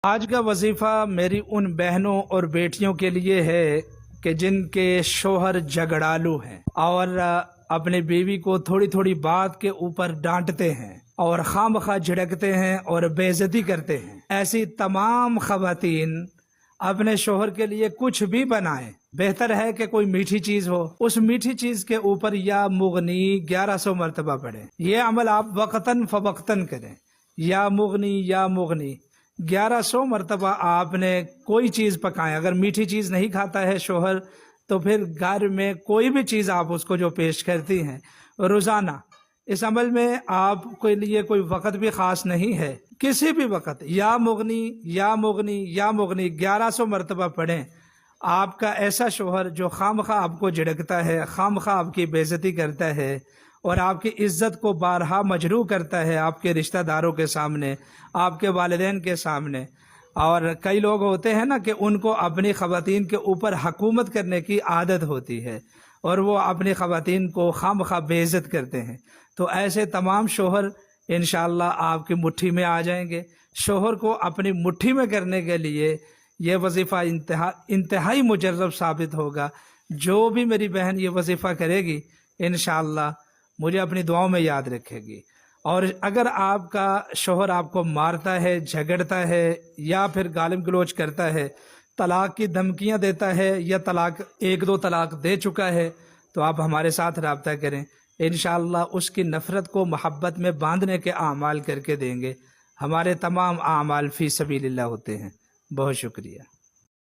آج کا وظیفہ میری ان بہنوں اور بیٹیوں کے لیے ہے کہ جن کے شوہر جھگڑالو ہیں اور اپنے بیوی کو تھوڑی تھوڑی بات کے اوپر ڈانٹتے ہیں اور خواہ مخواہ جھڑکتے ہیں اور بے عزتی کرتے ہیں۔ ایسی تمام خواتین اپنے شوہر کے لیے کچھ بھی بنائیں، بہتر ہے کہ کوئی میٹھی چیز ہو، اس میٹھی چیز کے اوپر یا مغنی 1100 مرتبہ پڑھیں۔ یہ عمل آپ وقتاً فوقتاً کریں، یا مغنی 1100 مرتبہ آپ نے کوئی چیز پکائیں۔ اگر میٹھی چیز نہیں کھاتا ہے شوہر تو پھر گھر میں کوئی بھی چیز آپ اس کو جو پیش کرتی ہیں روزانہ، اس عمل میں آپ کے لیے کوئی وقت بھی خاص نہیں ہے، کسی بھی وقت یا مغنی 1100 مرتبہ پڑھیں۔ آپ کا ایسا شوہر جو خواہ مخواہ آپ کو جھڑکتا ہے، خواہ مخواہ آپ کی بے عزتی کرتا ہے اور آپ کی عزت کو بارہا مجروح کرتا ہے آپ کے رشتہ داروں کے سامنے، آپ کے والدین کے سامنے، اور کئی لوگ ہوتے ہیں نا کہ ان کو اپنی خواتین کے اوپر حکومت کرنے کی عادت ہوتی ہے اور وہ اپنی خواتین کو خواہ مخواہ بے عزت کرتے ہیں، تو ایسے تمام شوہر انشاءاللہ آپ کی مٹھی میں آ جائیں گے۔ شوہر کو اپنی مٹھی میں کرنے کے لیے یہ وظیفہ انتہائی مجرب ثابت ہوگا۔ جو بھی میری بہن یہ وظیفہ کرے گی انشاءاللہ مجھے اپنی دعاؤں میں یاد رکھے گی۔ اور اگر آپ کا شوہر آپ کو مارتا ہے، جھگڑتا ہے یا پھر گالی گلوچ کرتا ہے، طلاق کی دھمکیاں دیتا ہے یا ایک دو طلاق دے چکا ہے، تو آپ ہمارے ساتھ رابطہ کریں، انشاءاللہ اس کی نفرت کو محبت میں باندھنے کے اعمال کر کے دیں گے۔ ہمارے تمام اعمال فی سبیل اللہ ہوتے ہیں۔ بہت شکریہ۔